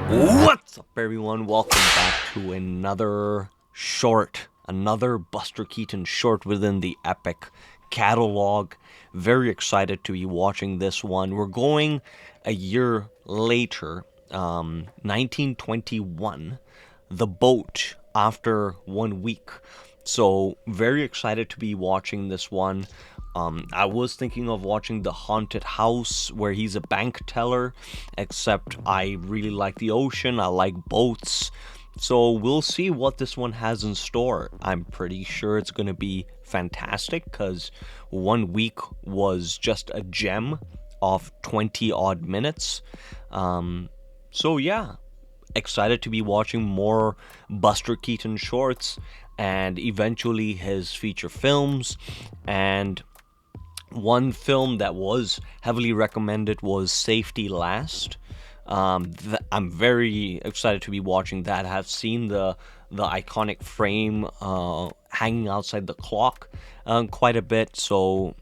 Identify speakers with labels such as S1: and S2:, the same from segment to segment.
S1: What's up, everyone? Welcome back to another Buster Keaton short within the Epic catalog. Very excited to be watching this one. We're going a year later, 1921, The Boat, after 1 week. So, very excited to be watching this one. I was thinking of watching The Haunted House, where he's a bank teller, except I really like the ocean, I like boats, so we'll see what this one has in store. I'm pretty sure it's going to be fantastic, because 1 week was just a gem of 20 odd minutes. So yeah, excited to be watching more Buster Keaton shorts, and eventually his feature films. And one film that was heavily recommended was Safety Last. I'm very excited to be watching that. I have seen the iconic frame hanging outside the clock quite a bit, so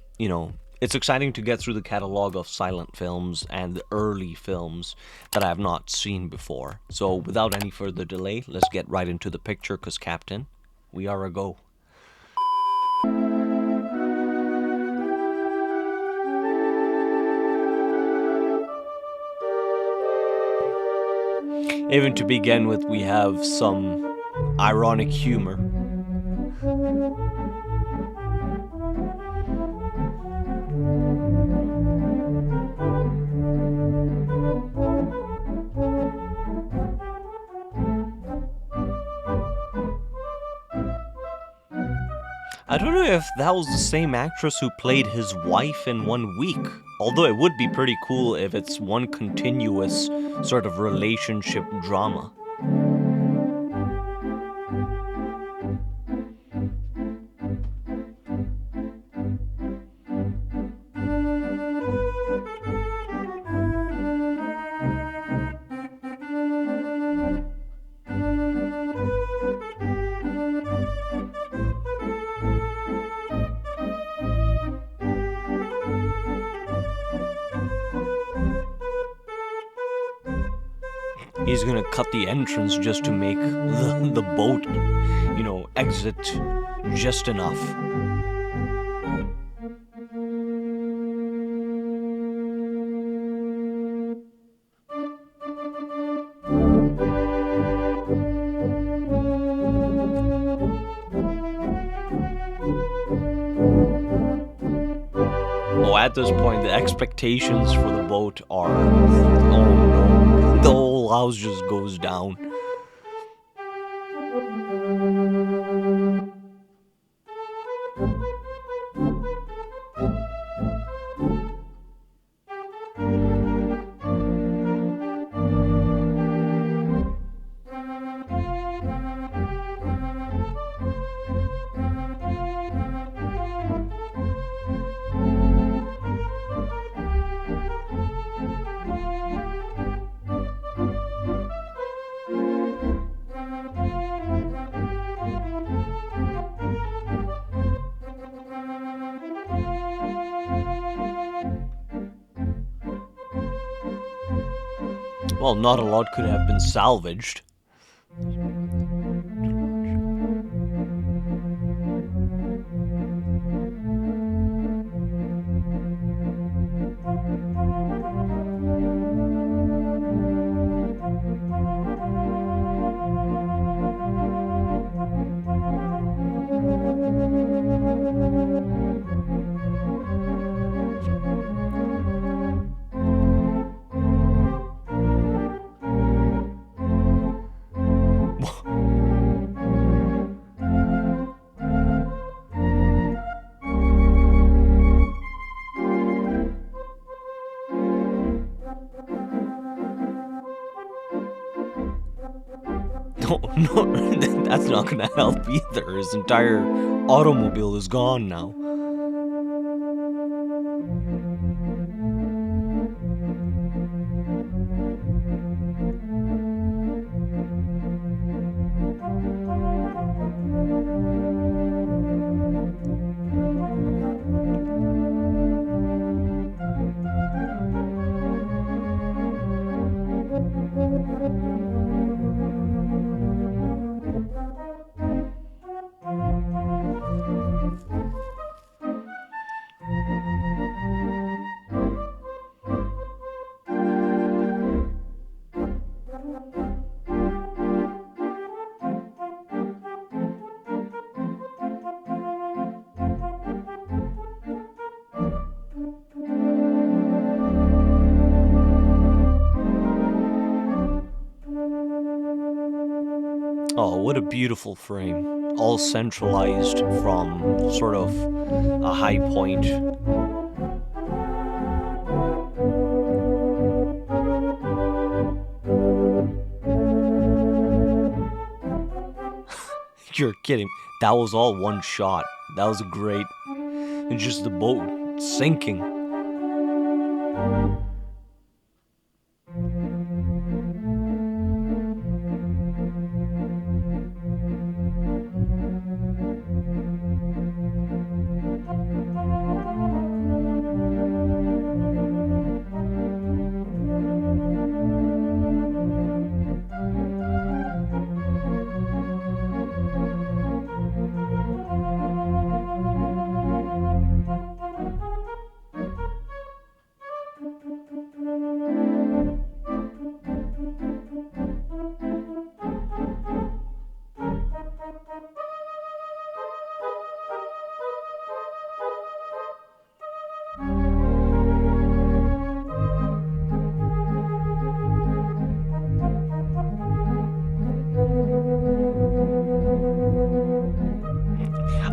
S1: it's exciting to get through the catalog of silent films and the early films that I have not seen before. So without any further delay, let's get right into the picture, because Captain, we are a go. Even to begin with, we have some ironic humor. I don't know if that was the same actress who played his wife in 1 week, although it would be pretty cool if it's one continuous sort of relationship drama. He's gonna cut the entrance just to make the boat, exit just enough. Oh, at this point, the expectations for the boat are, oh no, the whole house just goes down. Well, not a lot could have been salvaged. No, that's not gonna help either. His entire automobile is gone now. Oh, what a beautiful frame. All centralized from sort of a high point. You're kidding. That was all one shot. That was great. And just the boat sinking.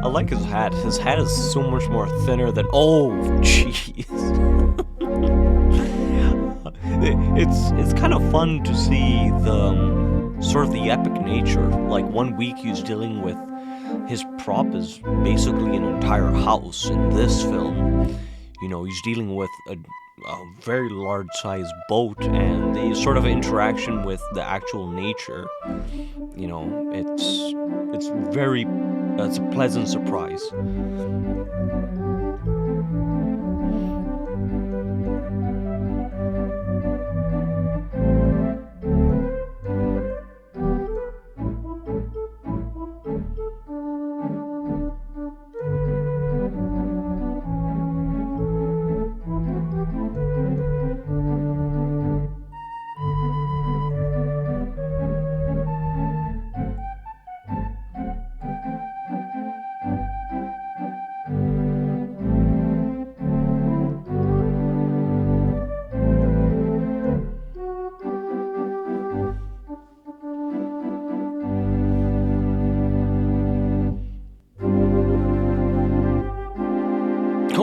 S1: I like his hat. His hat is so much more thinner than. Oh, jeez. It's kind of fun to see the sort of the epic nature. Like 1 week he's dealing with his prop is basically an entire house. In this film, he's dealing with a very large sized boat and the sort of interaction with the actual nature. It's very it's a pleasant surprise.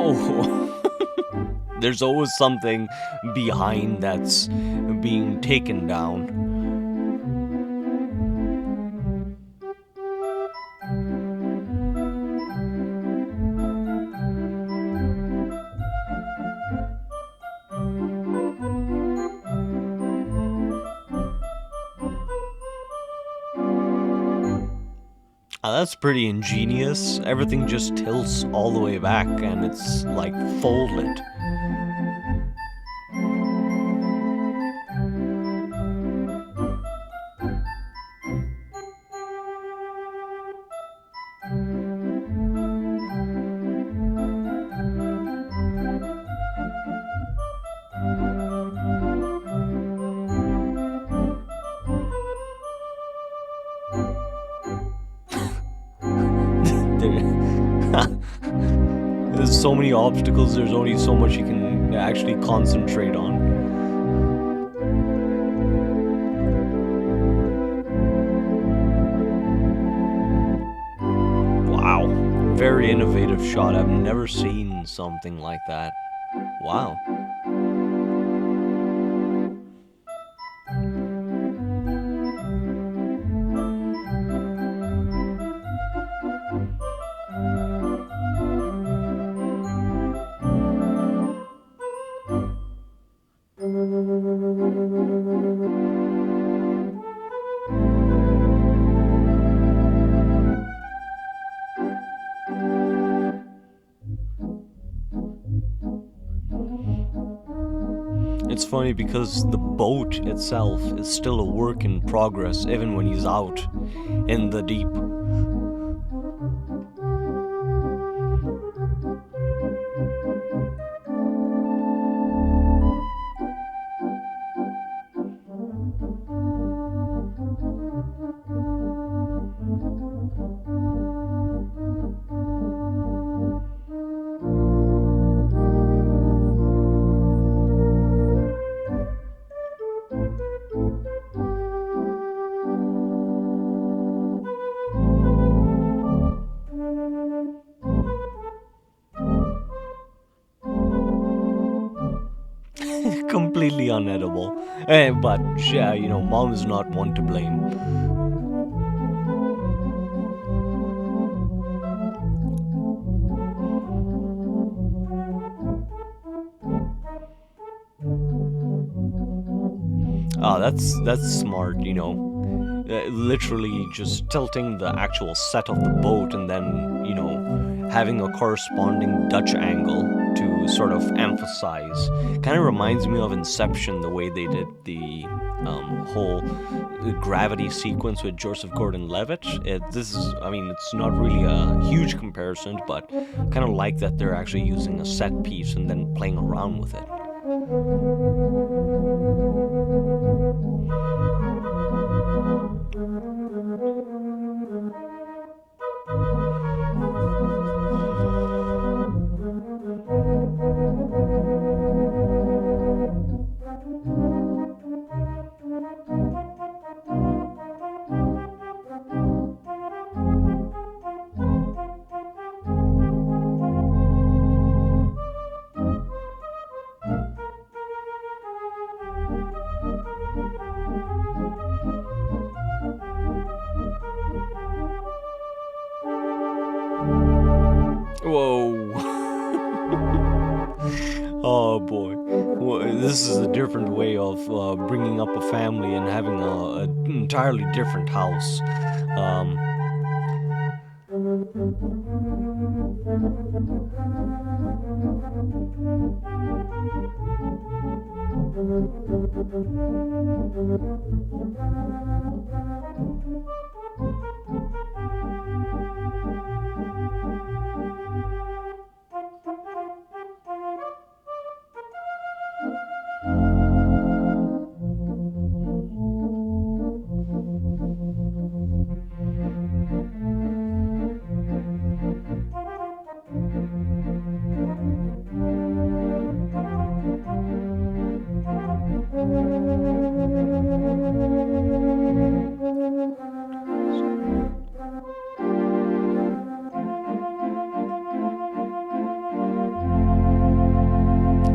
S1: Oh, there's always something behind that's being taken down. That's pretty ingenious. Everything just tilts all the way back and it's like folded. There's so many obstacles, there's only so much you can actually concentrate on. Wow, very innovative shot. I've never seen something like that. Wow. It's funny because the boat itself is still a work in progress even when he's out in the deep. completely unedible. But yeah, mom is not one to blame. Oh, that's smart. Literally just tilting the actual set of the boat and then having a corresponding Dutch angle to sort of emphasize. Kind of reminds me of Inception, the way they did the whole gravity sequence with Joseph Gordon-Levitt. This is, I mean, it's not really a huge comparison, but kind of like that they're actually using a set piece and then playing around with it. Whoa. Oh boy. Well, this is a different way of bringing up a family and having an entirely different house. Um,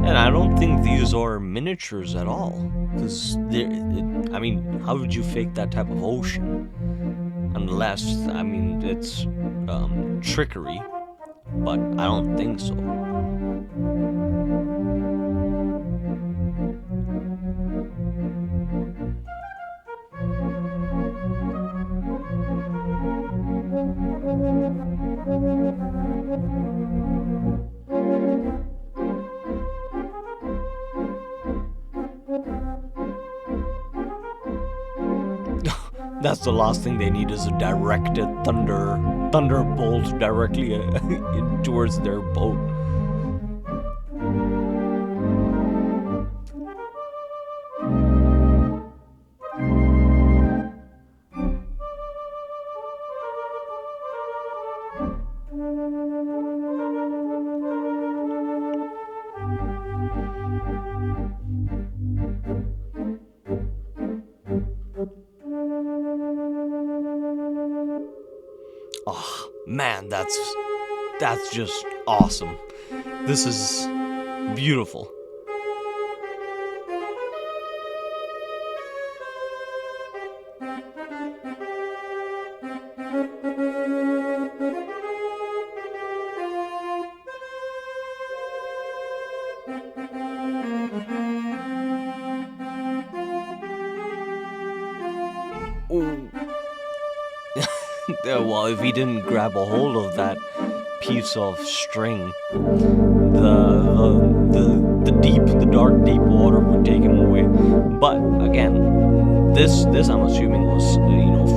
S1: And I don't think these are miniatures at all. Because, I mean, how would you fake that type of ocean? Unless, I mean, it's trickery. But I don't think so. That's the last thing they need is a directed thunderbolt directly towards their boat. Oh man, that's just awesome. This is beautiful. Ooh. Well, if he didn't grab a hold of that piece of string, the dark deep water would take him away. But again, this I'm assuming was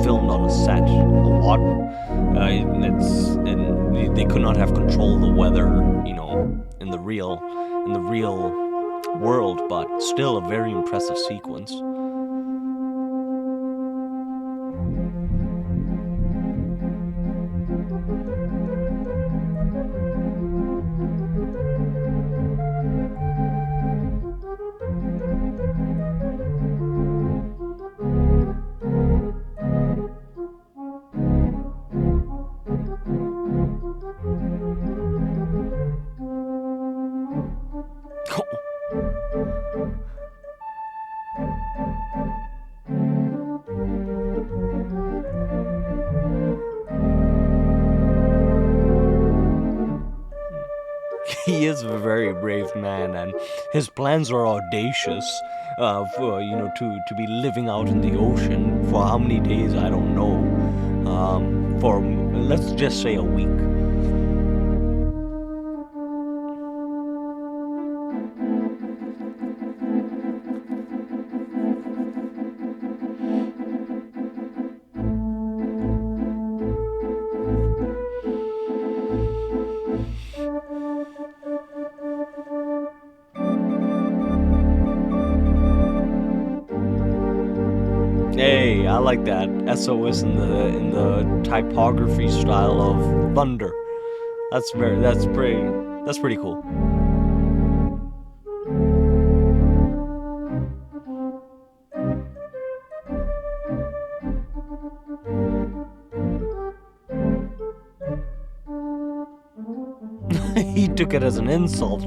S1: filmed on a set. A lot. They could not have controlled the weather, in the real world, but still a very impressive sequence. He is a very brave man, and his plans are audacious. For to be living out in the ocean for how many days I don't know. For let's just say a week. Hey, I like that SOS in the typography style of thunder. That's pretty cool. He took it as an insult.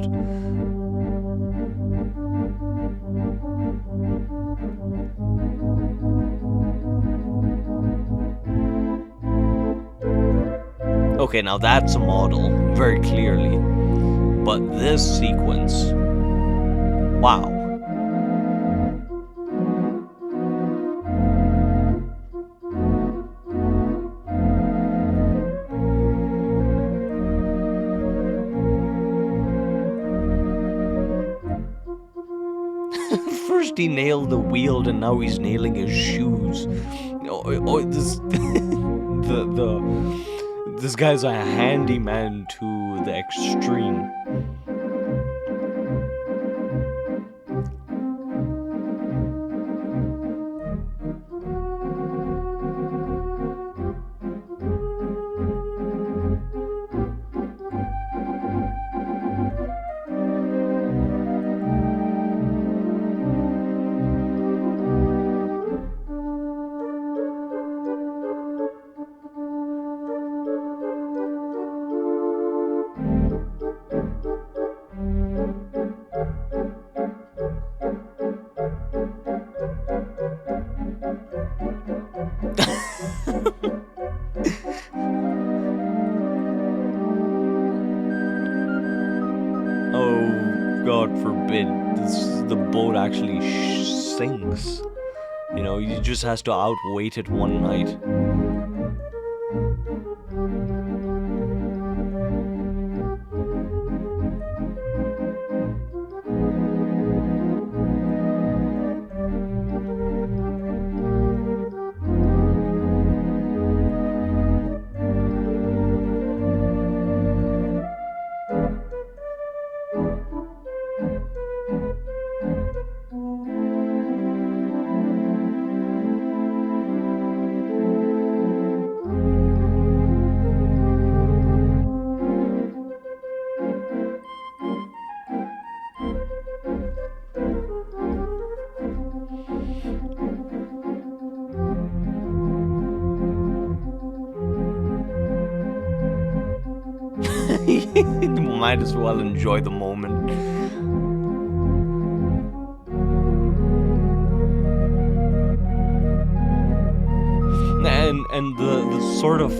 S1: Okay, now that's a model, very clearly. But this sequence, wow. First he nailed the wheel, and now he's nailing his shoes. This this guy's a handyman to the extreme. Oh, God forbid the boat actually sinks. You know, he just has to outwait it one night. Might as well enjoy the moment. And the sort of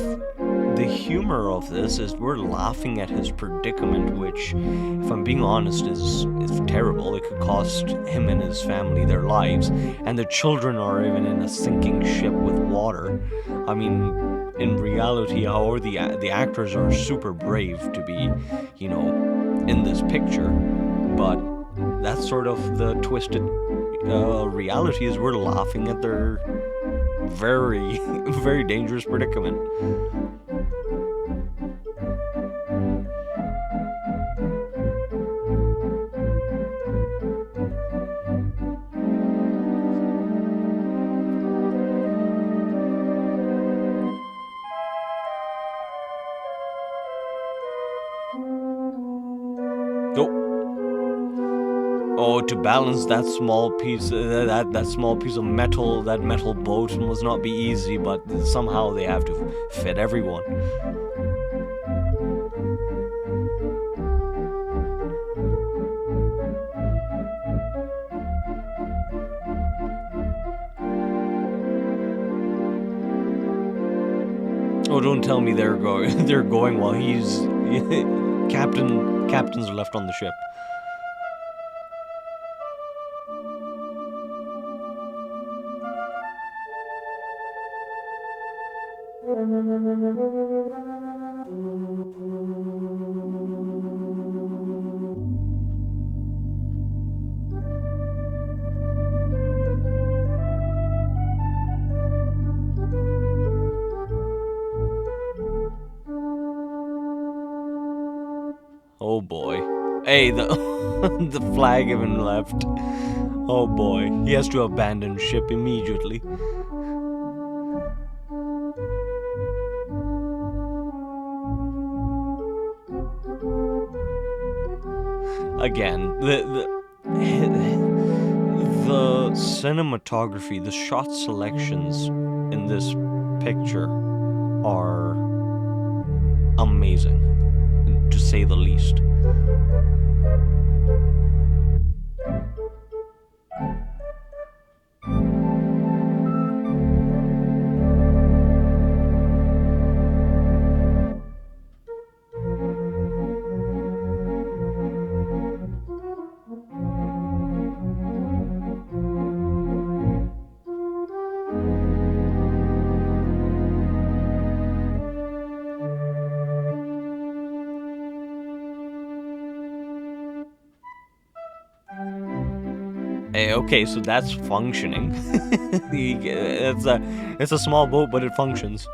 S1: the humor of this is we're laughing at his predicament, which, if I'm being honest, is terrible. It could cost him and his family their lives, and the children are even in a sinking ship with water. I mean, in reality, however, the actors are super brave to be, in this picture, but that's sort of the twisted reality is we're laughing at their very, very dangerous predicament. Oh, to balance that small piece, that small piece of metal, that metal boat must not be easy, but somehow they have to fit everyone. Oh, don't tell me they're going while he's captains are left on the ship. Oh boy. Hey, the the flag even left. Oh boy, he has to abandon ship immediately. Again, the cinematography, the shot selections in this picture are amazing, to say the least. Hey, okay, so that's functioning. It's a small boat, but it functions.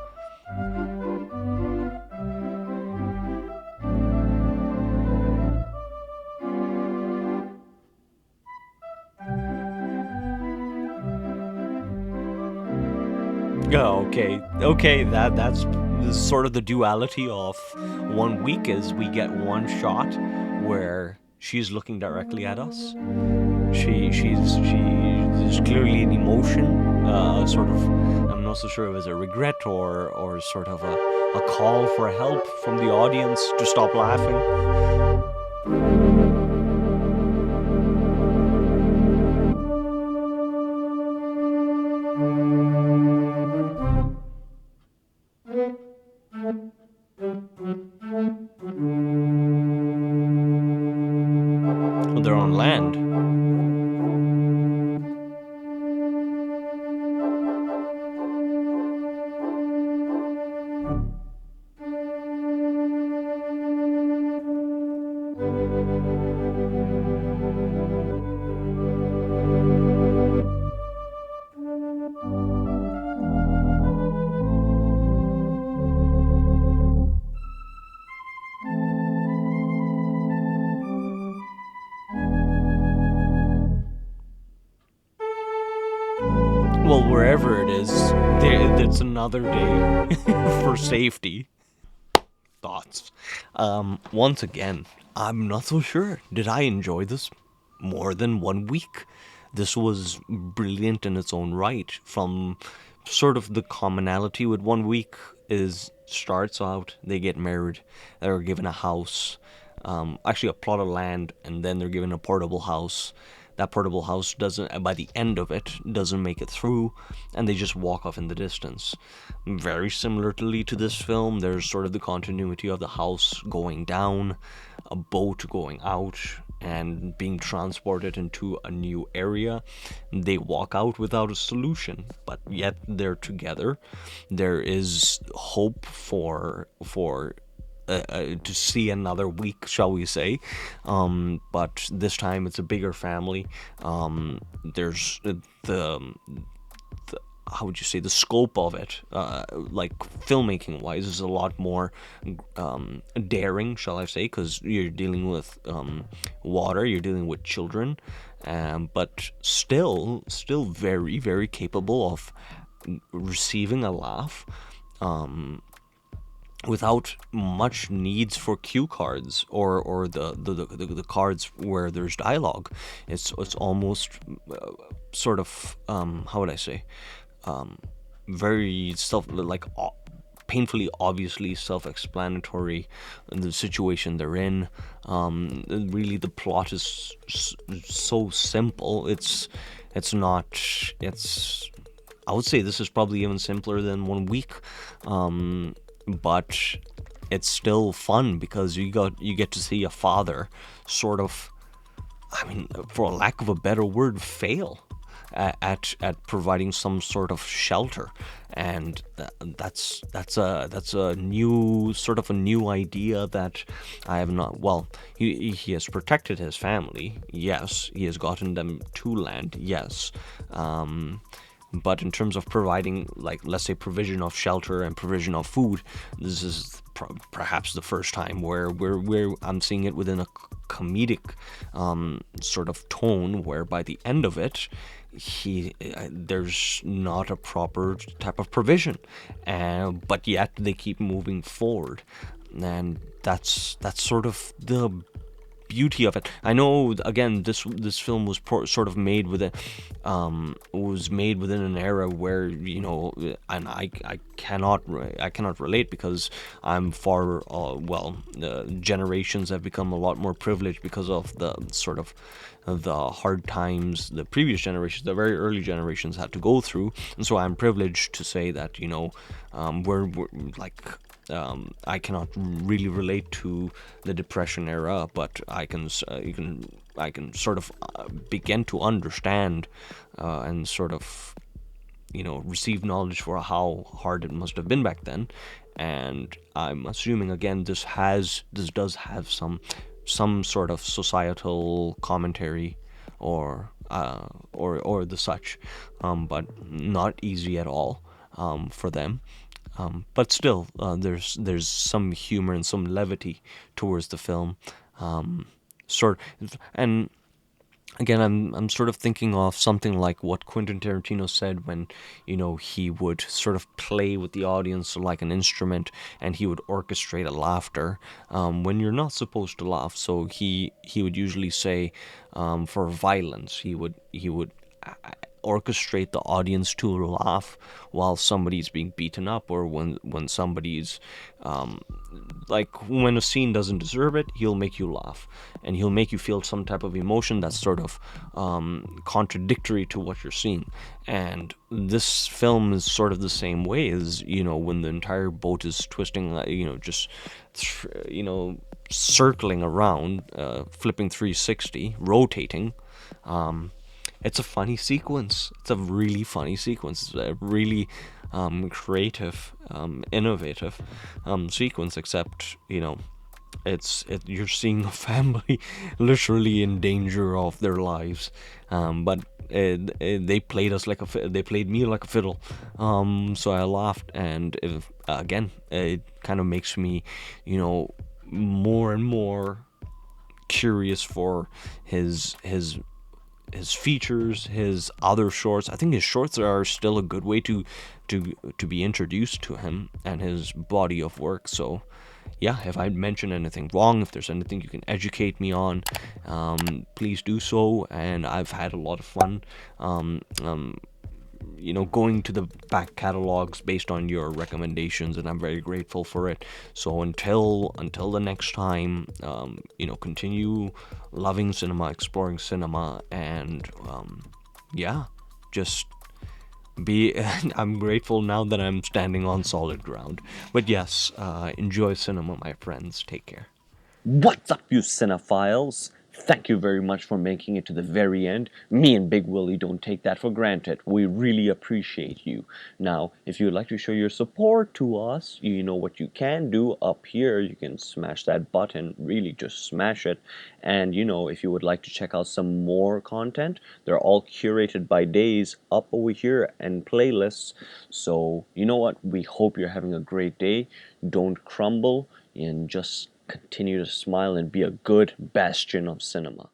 S1: Oh, okay, that's sort of the duality of 1 week is we get one shot where she's looking directly at us. There's clearly an emotion, sort of. I'm not so sure if it's a regret or sort of a call for help from the audience to stop laughing. Well, they're on land. Well, wherever it is, it's another day for safety. Thoughts. Once again, I'm not so sure. Did I enjoy this more than 1 week? This was brilliant in its own right. From sort of the commonality with 1 week is starts out, they get married, they're given a house, actually a plot of land, and then they're given a portable house. That portable house doesn't, by the end of it, doesn't make it through, and they just walk off in the distance. Very similarly to this film, there's sort of the continuity of the house going down, a boat going out, and being transported into a new area. They walk out without a solution, but yet they're together. There is hope for to see another week, shall we say, but this time it's a bigger family. There's the how would you say, the scope of it, like filmmaking wise, is a lot more daring, shall I say, because you're dealing with water, you're dealing with children, but still very, very capable of receiving a laugh, without much needs for cue cards or the cards where there's dialogue. It's almost sort of how would I say, very painfully obviously self-explanatory in the situation they're in. Really, the plot is so simple. It's not. I would say this is probably even simpler than 1 week. But it's still fun because you get to see a father sort of, I mean, for a lack of a better word, fail at providing some sort of shelter, and that's a new sort of a new idea that I have not. Well, he has protected his family. Yes, he has gotten them to land. Yes, but in terms of providing, like, let's say, provision of shelter and provision of food, this is perhaps the first time where I'm seeing it within a comedic sort of tone, where by the end of it, there's not a proper type of provision, but yet they keep moving forward, and that's sort of the beauty of it. I know, again, this film was sort of made with was made within an era where, and I cannot relate because I'm far generations have become a lot more privileged because of the sort of the hard times the previous generations, the very early generations, had to go through, and so I'm privileged to say that, we're like, I cannot really relate to the Depression era, but I can sort of begin to understand and sort of, receive knowledge for how hard it must have been back then. And I'm assuming, again, this does have some sort of societal commentary or the such, but not easy at all for them. But still, there's some humor and some levity towards the film. Sort and again, I'm sort of thinking of something like what Quentin Tarantino said when, he would sort of play with the audience like an instrument, and he would orchestrate a laughter when you're not supposed to laugh. So he would usually say, for violence, he would orchestrate the audience to laugh while somebody's being beaten up, or when somebody's like, when a scene doesn't deserve it, he'll make you laugh, and he'll make you feel some type of emotion that's sort of contradictory to what you're seeing. And this film is sort of the same way, as, when the entire boat is twisting, just circling around, flipping 360, rotating. It's a funny sequence. It's a really funny sequence. It's a really creative, innovative sequence. Except, you're seeing a family literally in danger of their lives, but they played us like they played me like a fiddle. So I laughed, and again, it kind of makes me, more and more curious for his features, his other shorts. I think his shorts are still a good way to be introduced to him and his body of work. So, yeah, if I mentioned anything wrong, if there's anything you can educate me on, please do so. And I've had a lot of fun, going to the back catalogs based on your recommendations, and I'm very grateful for it. So until the next time, continue loving cinema, exploring cinema, and yeah, just be. I'm grateful now that I'm standing on solid ground. But yes, enjoy cinema, my friends. Take care.
S2: What's up, you cinephiles? Thank you very much for making it to the very end. Me and Big Willie don't take that for granted. We really appreciate you. Now, if you'd like to show your support to us, you know what you can do up here. You can smash that button, really just smash it. And if you would like to check out some more content, they're all curated by days up over here and playlists. So, you know what? We hope you're having a great day. Don't crumble, and just continue to smile and be a good bastion of cinema.